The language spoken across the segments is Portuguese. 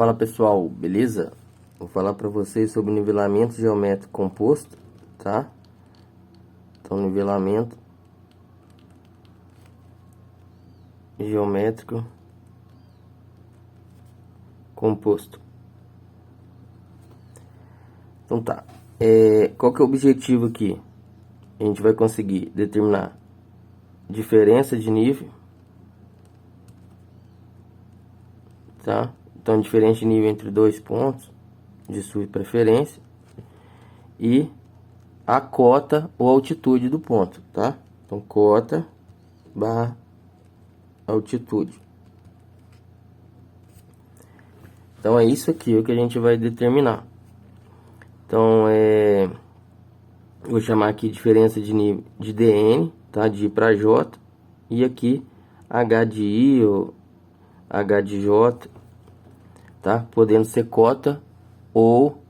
Fala pessoal, beleza? Vou falar para vocês sobre nivelamento geométrico composto, tá? Então, nivelamento geométrico composto. Então tá, qual que é o objetivo aqui? A gente vai conseguir determinar diferença de nível, tá? Então, diferença de nível entre dois pontos de sua preferência e a cota ou altitude do ponto, tá? Então, cota barra altitude. Então, é isso aqui o que a gente vai determinar. Então, vou chamar aqui diferença de nível de DN, tá? De I para J. E aqui H de I ou H de J, tá? Podendo ser cota ou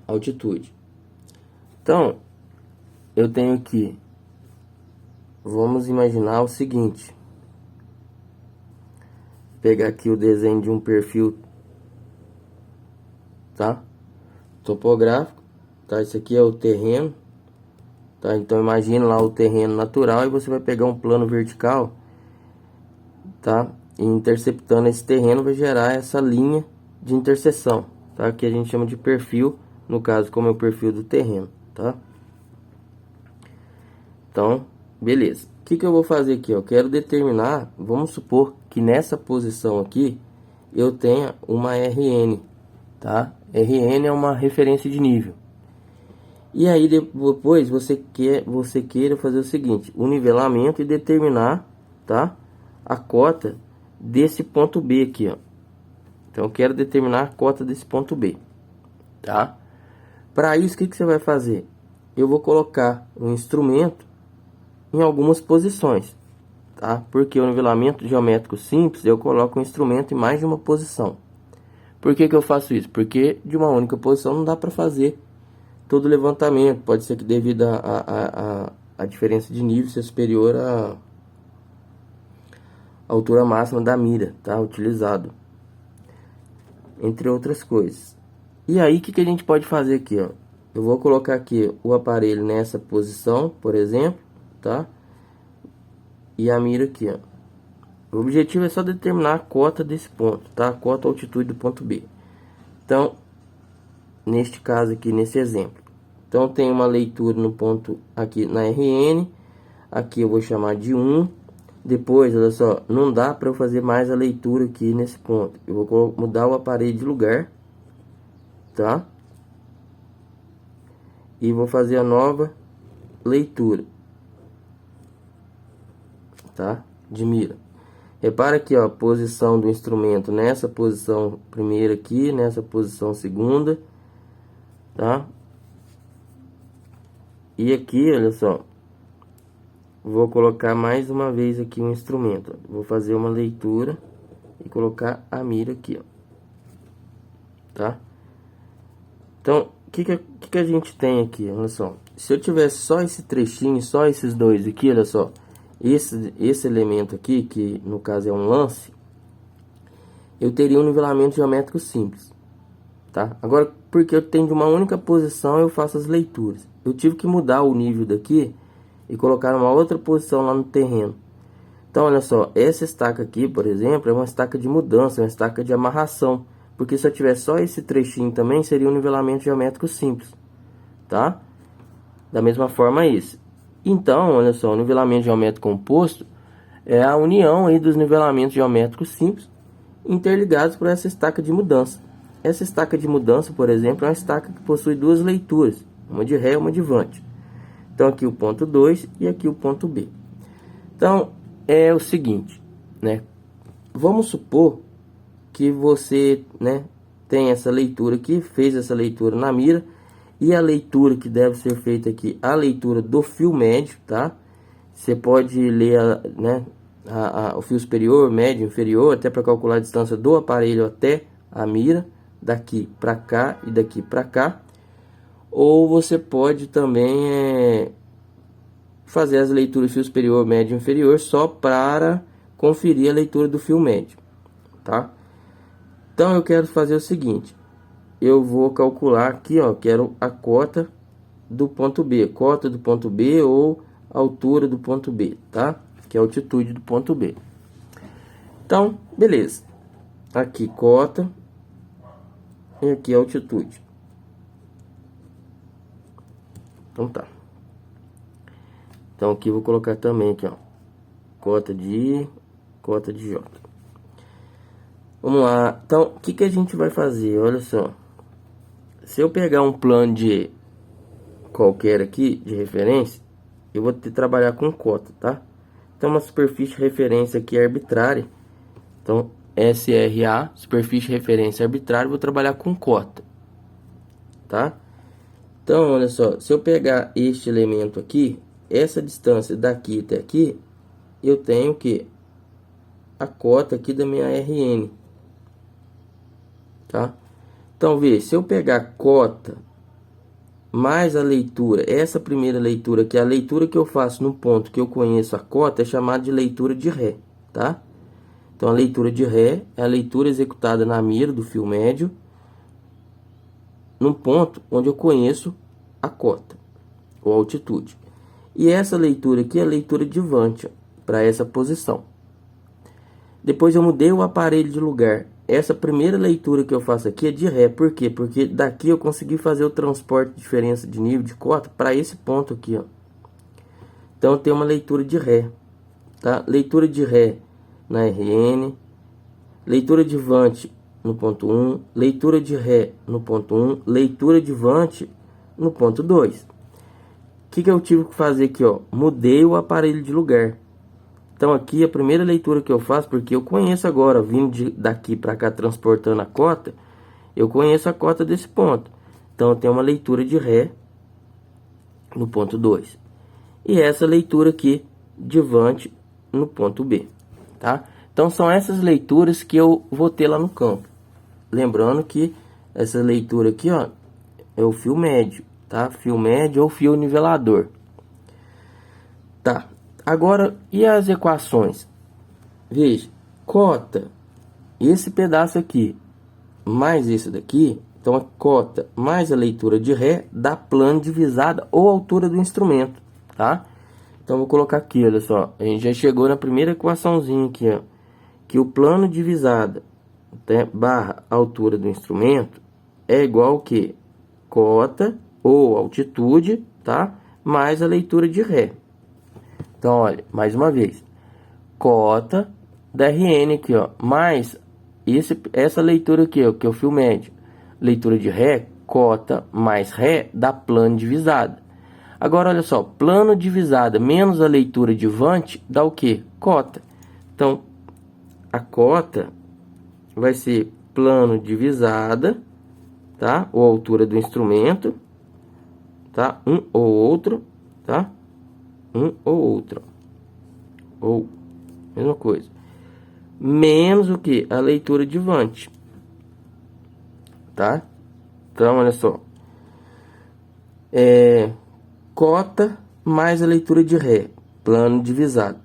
altitude. Então, eu tenho aqui, vamos imaginar o seguinte. Pegar aqui o desenho de um perfil, tá? Topográfico, tá? Isso aqui é o terreno, tá? Então, imagine lá o terreno natural e você vai pegar um plano vertical, tá? E interceptando esse terreno vai gerar essa linha de interseção, tá? Que a gente chama de perfil, no caso, como é o perfil do terreno, tá? Então, beleza. O que eu vou fazer aqui? Eu quero determinar, vamos supor que nessa posição aqui eu tenha uma RN, tá? RN é uma referência de nível. E aí depois você queira fazer o seguinte, o nivelamento e determinar, tá? A cota desse ponto B aqui, ó. Então eu quero determinar a cota desse ponto B, tá? Para isso, o que você vai fazer? Eu vou colocar um instrumento em algumas posições, tá? Porque o nivelamento geométrico simples, eu coloco um instrumento em mais de uma posição. Por que eu faço isso? Porque de uma única posição não dá para fazer todo o levantamento. Pode ser que devido a diferença de nível seja superior à altura máxima da mira, tá? Utilizado, entre outras coisas. E aí, o que a gente pode fazer aqui, ó? Eu vou colocar aqui o aparelho nessa posição, por exemplo, tá? E a mira aqui, ó. O objetivo é só determinar a cota desse ponto, tá? A cota altitude do ponto B. Então, neste caso aqui, nesse exemplo. Então, tem uma leitura no ponto aqui na RN. Aqui eu vou chamar de 1. Depois, olha só, não dá para eu fazer mais a leitura aqui nesse ponto. Eu vou mudar o aparelho de lugar, tá? E vou fazer a nova leitura, tá? De mira. Repara aqui, ó, a posição do instrumento nessa posição primeira aqui, nessa posição segunda, tá? E aqui, olha só, vou colocar mais uma vez aqui um instrumento. Vou fazer uma leitura e colocar a mira aqui, ó, tá? Então, o que a gente tem aqui? Olha só, se eu tivesse só esse trechinho, só esses dois aqui, olha só, esse elemento aqui, que no caso é um lance, eu teria um nivelamento geométrico simples, tá? Agora, porque eu tenho de uma única posição, eu faço as leituras. Eu tive que mudar o nível daqui e colocar uma outra posição lá no terreno. Então, olha só, essa estaca aqui, por exemplo, é uma estaca de mudança, é uma estaca de amarração. Porque se eu tiver só esse trechinho também, seria um nivelamento geométrico simples, tá? Da mesma forma esse. Então, olha só, o nivelamento geométrico composto é a união aí dos nivelamentos geométricos simples interligados por essa estaca de mudança. Essa estaca de mudança, por exemplo, é uma estaca que possui duas leituras, uma de ré e uma de vante. Então, aqui o ponto 2 e aqui o ponto B. Então, é o seguinte, né? Vamos supor que você, né, tem essa leitura aqui, fez essa leitura na mira, e a leitura que deve ser feita aqui, a leitura do fio médio, tá? Você pode ler, o fio superior, médio, inferior, até para calcular a distância do aparelho até a mira, daqui para cá e daqui para cá. Ou você pode também fazer as leituras do fio superior, médio e inferior só para conferir a leitura do fio médio, tá? Então eu quero fazer o seguinte, eu vou calcular aqui, ó, quero a cota do ponto B, cota do ponto B ou altura do ponto B, tá? Que é a altitude do ponto B. Então, beleza. Aqui cota e aqui altitude. Então tá. Então aqui eu vou colocar também aqui, ó, cota de J. Vamos lá. Então, o que que a gente vai fazer? Olha só. Se eu pegar um plano de qualquer aqui, de referência, eu vou ter que trabalhar com cota, tá? Então, uma superfície de referência aqui é arbitrária. Então, SRA, superfície de referência arbitrária, vou trabalhar com cota, tá? Então, olha só. Se eu pegar este elemento aqui, essa distância daqui até aqui, eu tenho que a cota aqui da minha RN, tá? Então, vê, se eu pegar cota mais a leitura, essa primeira leitura, que é a leitura que eu faço no ponto que eu conheço a cota, é chamada de leitura de ré, tá? Então, a leitura de ré é a leitura executada na mira do fio médio, num ponto onde eu conheço a cota, ou altitude. E essa leitura aqui é a leitura de Vant, para essa posição. Depois eu mudei o aparelho de lugar. Essa primeira leitura que eu faço aqui é de ré. Por quê? Porque daqui eu consegui fazer o transporte de diferença de nível de cota para esse ponto aqui, ó. Então eu tenho uma leitura de ré, tá? Leitura de ré na RN, leitura de Vant no ponto 1, leitura de ré no ponto 1, leitura de Vant no ponto 2. O que eu tive que fazer aqui, ó? Mudei o aparelho de lugar. Então aqui a primeira leitura que eu faço, porque eu conheço agora, vindo daqui para cá transportando a cota, eu conheço a cota desse ponto. Então eu tenho uma leitura de ré no ponto 2. E essa leitura aqui de Vant no ponto B, tá? Então são essas leituras que eu vou ter lá no campo. Lembrando que essa leitura aqui, ó, é o fio médio, tá? Fio médio ou fio nivelador. Tá. Agora, e as equações? Veja, cota, esse pedaço aqui, mais esse daqui, então a cota mais a leitura de ré dá plano divisada ou altura do instrumento, tá? Então, vou colocar aqui, olha só, a gente já chegou na primeira equaçãozinha aqui, ó, que o plano divisada, né, barra altura do instrumento é igual ao que? Cota ou altitude, tá? Mais a leitura de ré. Então, olha, mais uma vez, cota da RN aqui, ó, mais essa leitura aqui, ó, que é o fio médio, leitura de ré, cota mais ré dá plano divisada. Agora, olha só, plano divisada menos a leitura de Vant dá o que? Cota. Então, a cota vai ser plano divisada, tá? Ou altura do instrumento, tá? Um ou outro, tá? Um ou outro, ou mesma coisa, menos o que? A leitura de Vant, tá? Então, olha só, cota mais a leitura de ré, plano divisado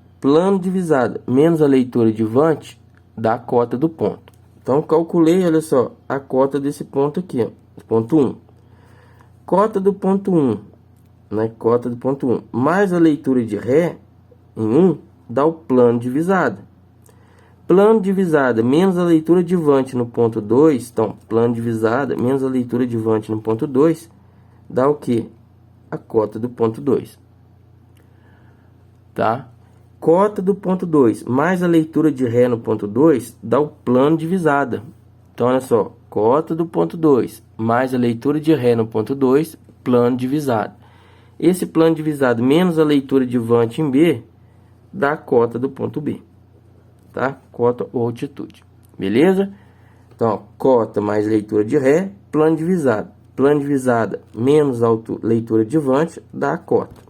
menos a leitura de Vant dá a cota do ponto. Então, calculei, olha só, a cota desse ponto aqui, ó, ponto 1. Cota do ponto 1, né? Cota do ponto 1 mais a leitura de ré em 1 dá o plano divisado. Plano divisada menos a leitura de Vant no ponto 2, então, plano divisada menos a leitura de Vant no ponto 2 dá o que? A cota do ponto 2, tá? Cota do ponto 2 mais a leitura de ré no ponto 2 dá o plano divisada. Então, olha só, cota do ponto 2 mais a leitura de ré no ponto 2, plano divisado. Esse plano divisado menos a leitura de Vant em B dá a cota do ponto B, tá? Cota ou altitude, beleza? Então, ó, cota mais leitura de ré, plano divisado. Plano divisada menos a leitura de Vant dá a cota.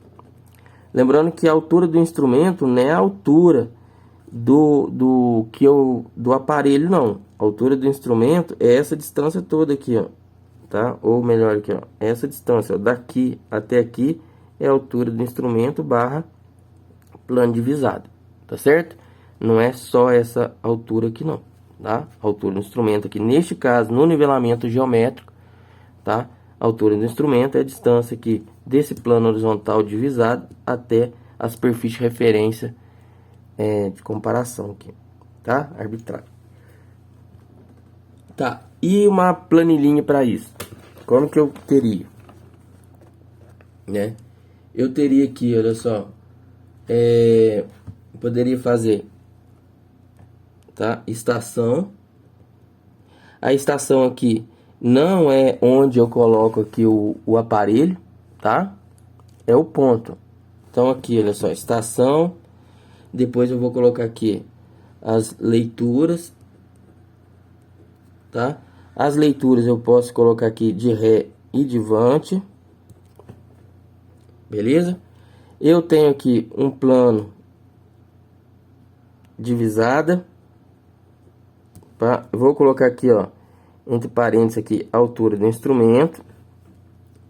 Lembrando que a altura do instrumento não é a altura do aparelho, não. A altura do instrumento é essa distância toda aqui, ó, tá? Ou melhor aqui, ó, essa distância, ó, daqui até aqui é a altura do instrumento barra plano divisado, tá certo? Não é só essa altura aqui, não, tá? A altura do instrumento aqui, neste caso, no nivelamento geométrico, tá? A altura do instrumento é a distância aqui desse plano horizontal divisado até a superfície de referência de comparação aqui, tá? Arbitrário. Tá, e uma planilhinha para isso. Como que eu teria? Né? Eu teria aqui, olha só, poderia fazer, tá? Estação. A estação aqui não é onde eu coloco aqui o aparelho, tá? É o ponto. Então aqui, olha só, estação. Depois eu vou colocar aqui as leituras, tá? As leituras eu posso colocar aqui de ré e de vante. Beleza? Eu tenho aqui um plano divisada. Tá? Vou colocar aqui, ó, entre parênteses aqui, a altura do instrumento.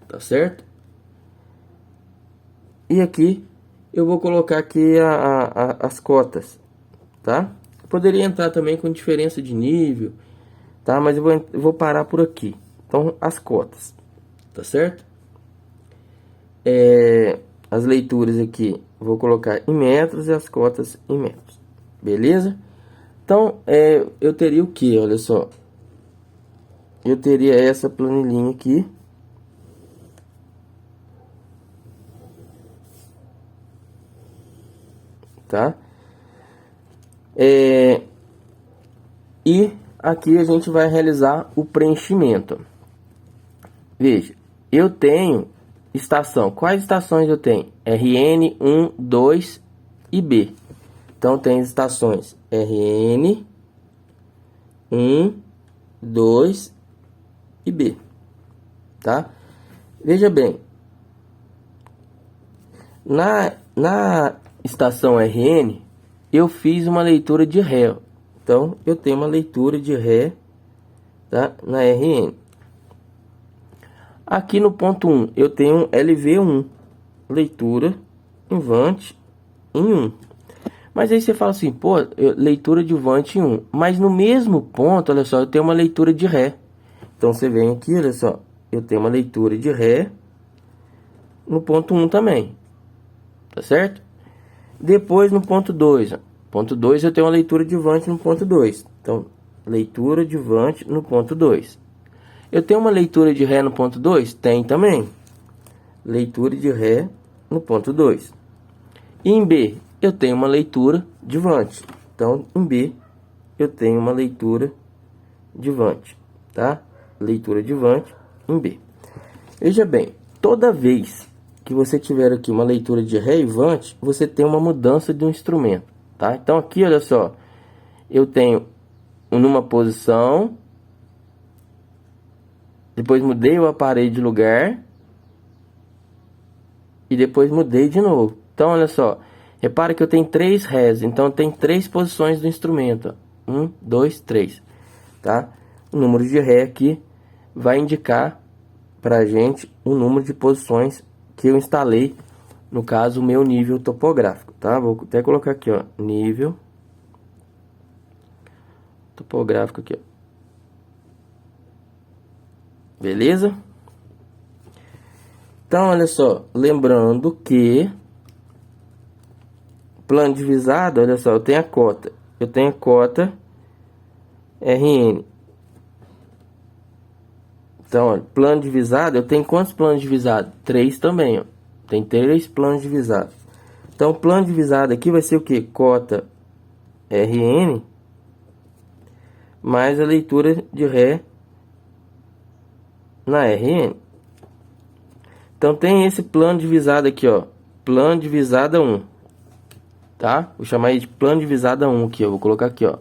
Tá certo? E aqui eu vou colocar aqui as cotas, tá? Poderia entrar também com diferença de nível, tá? Mas eu vou parar por aqui. Então, as cotas, tá certo? As leituras aqui, vou colocar em metros e as cotas em metros, beleza? Então, eu teria o que? Olha só. Eu teria essa planilhinha aqui. Tá? E aqui a gente vai realizar o preenchimento. Veja, eu tenho estação. Quais estações eu tenho? RN, 1, 2 e B. Então tem estações RN, 1, 2 e B. Tá? Veja bem. Na estação RN, eu fiz uma leitura de ré. Então, eu tenho uma leitura de ré, tá? Na RN. Aqui no ponto 1, eu tenho LV1, leitura em vante em 1. Mas aí você fala assim, pô, leitura de vante em 1. Mas no mesmo ponto, olha só, eu tenho uma leitura de ré. Então, você vem aqui, olha só, eu tenho uma leitura de ré no ponto 1 também. Tá certo? Depois no ponto 2, ponto 2 eu tenho uma leitura de vante no ponto 2. Então, leitura de vante no ponto 2. Eu tenho uma leitura de ré no ponto 2? Tem também. Leitura de ré no ponto 2. E em B, eu tenho uma leitura de vante. Então, em B, eu tenho uma leitura de vante, tá? Leitura de vante em B. Veja bem, toda vez que você tiver aqui uma leitura de ré e vante, você tem uma mudança de um instrumento, tá? Então aqui, olha só, eu tenho numa posição, depois mudei o aparelho de lugar e depois mudei de novo. Então, olha só, repara que eu tenho 3 rés, então tem 3 posições do instrumento, 1, 2, 3, tá? O número de ré aqui vai indicar pra gente o número de posições que eu instalei, no caso, o meu nível topográfico, tá? Vou até colocar aqui, ó, nível topográfico aqui, ó. Beleza? Então, olha só, lembrando que plano divisado, olha só, eu tenho a cota. Eu tenho a cota RN. Então, olha, plano divisado, eu tenho quantos planos divisados? 3 também, ó. Tem 3 planos divisados. Então, o plano divisado aqui vai ser o que? Cota RN mais a leitura de ré na RN. Então, tem esse plano divisado aqui, ó. Plano divisada 1. Tá? Vou chamar de plano divisada 1 aqui, ó. Vou colocar aqui, ó.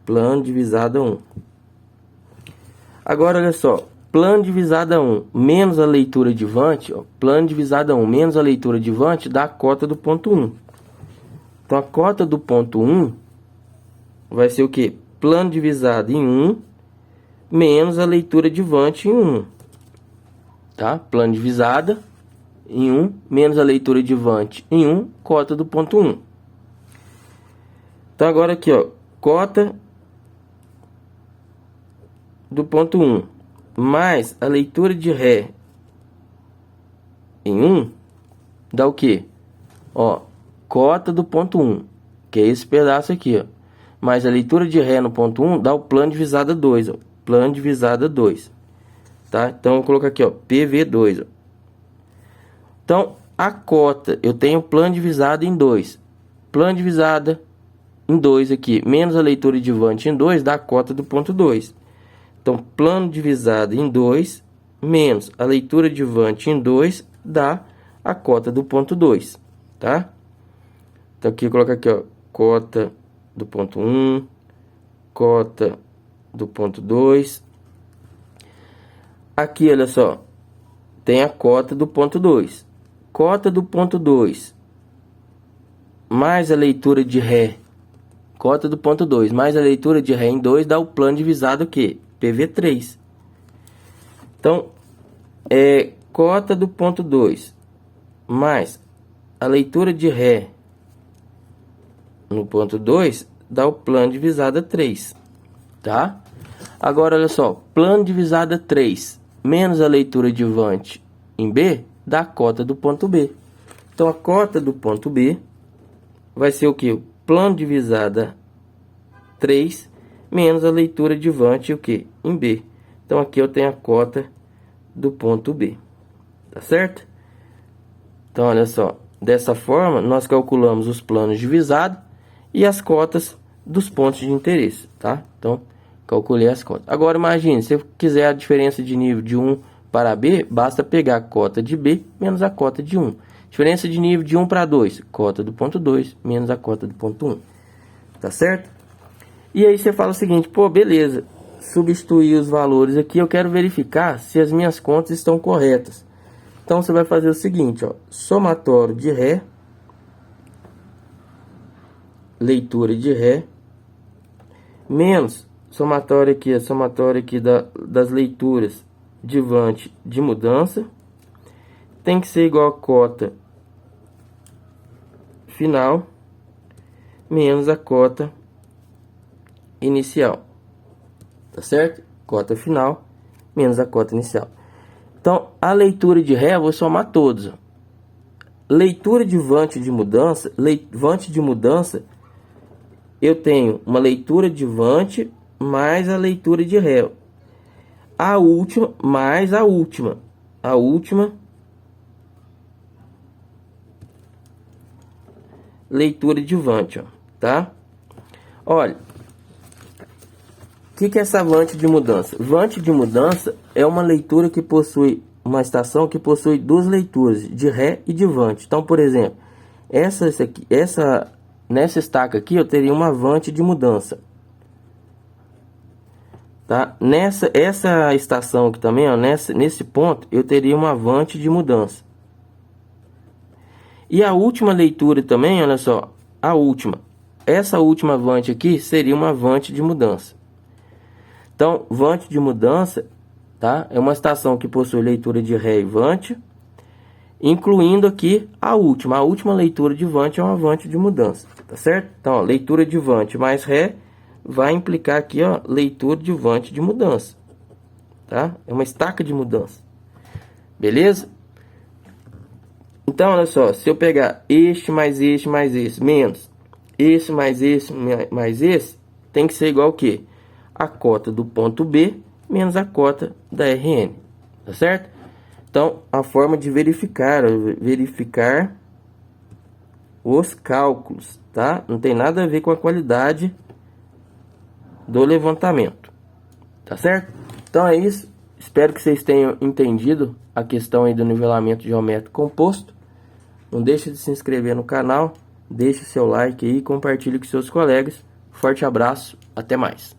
Plano divisada 1. Agora, olha só. Plano divisada 1 menos a leitura de vante, ó, plano divisada 1 menos a leitura de vante dá a cota do ponto 1. Então, a cota do ponto 1 vai ser o que? Plano divisado em 1 menos a leitura de vante em 1. Tá? Plano divisada em 1 menos a leitura de vante em 1, cota do ponto 1. Então, agora aqui, ó, cota do ponto 1 mais a leitura de Ré em 1 dá o quê? Ó, cota do ponto 1, que é esse pedaço aqui, ó. Mais a leitura de Ré no ponto 1 dá o plano de visada 2, ó. Plano de visada 2. Tá? Então, eu vou colocar aqui, ó, PV2, ó. Então, a cota, eu tenho plano de visada em 2. Plano de visada em 2 aqui, menos a leitura de Vant em 2, dá a cota do ponto 2. Então, plano de visada em 2, menos a leitura de Vant em 2, dá a cota do ponto 2, tá? Então, aqui eu coloco aqui, ó, cota do ponto 1, cota do ponto 2. Aqui, olha só, tem a cota do ponto 2. Cota do ponto 2 mais a leitura de Ré. Cota do ponto 2 mais a leitura de Ré em 2 dá o plano de visada o quê? PV3. Então, cota do ponto 2 mais a leitura de Ré no ponto 2 dá o plano de visada 3, tá? Agora, olha só, plano de visada 3 menos a leitura de Vant em B dá a cota do ponto B. Então, a cota do ponto B vai ser o que? O plano de visada 3 menos a leitura de Vant o que? Em B. Então, aqui eu tenho a cota do ponto B. Tá certo? Então, olha só. Dessa forma, nós calculamos os planos de visada e as cotas dos pontos de interesse, tá? Então, calculei as cotas. Agora, imagine, se eu quiser a diferença de nível de 1 para B, basta pegar a cota de B menos a cota de 1. Diferença de nível de 1 para 2, cota do ponto 2 menos a cota do ponto 1. Tá certo? E aí você fala o seguinte, pô, beleza, substituir os valores aqui, eu quero verificar se as minhas contas estão corretas. Então, você vai fazer o seguinte, ó, somatório de Ré, leitura de Ré, menos somatório aqui das leituras de Vant de mudança, tem que ser igual a cota final, menos a cota inicial, tá certo? Cota final, menos a cota inicial. Então, a leitura de Ré, eu vou somar todos, ó. Leitura de Vant de mudança, Vant de mudança, eu tenho uma leitura de Vant mais a leitura de Ré. A última mais a última. A última leitura de Vant, ó, tá? Olha, o que é essa Vant de mudança? Vant de mudança é uma leitura que possui, uma estação que possui duas leituras, de Ré e de Vant. Então, por exemplo, nessa estaca aqui eu teria uma Vant de mudança. Tá? Essa estação aqui também, ó, nesse ponto, eu teria uma Vant de mudança. E a última leitura também, olha só, essa última Vant aqui seria uma Vant de mudança. Então, Vant de mudança, tá? É uma estação que possui leitura de Ré e Vant, incluindo aqui a última. A última leitura de Vant é uma Vant de mudança, tá certo? Então, ó, leitura de Vant mais Ré vai implicar aqui, ó, leitura de Vant de mudança, tá? É uma estaca de mudança, beleza? Então, olha só, se eu pegar este mais este mais esse, menos esse mais esse mais esse, tem que ser igual ao quê? A cota do ponto B menos a cota da RN, tá certo? Então, a forma de verificar os cálculos, tá? Não tem nada a ver com a qualidade do levantamento, tá certo? Então é isso, espero que vocês tenham entendido a questão aí do nivelamento geométrico composto. Não deixe de se inscrever no canal, deixe seu like aí e compartilhe com seus colegas. Forte abraço, até mais.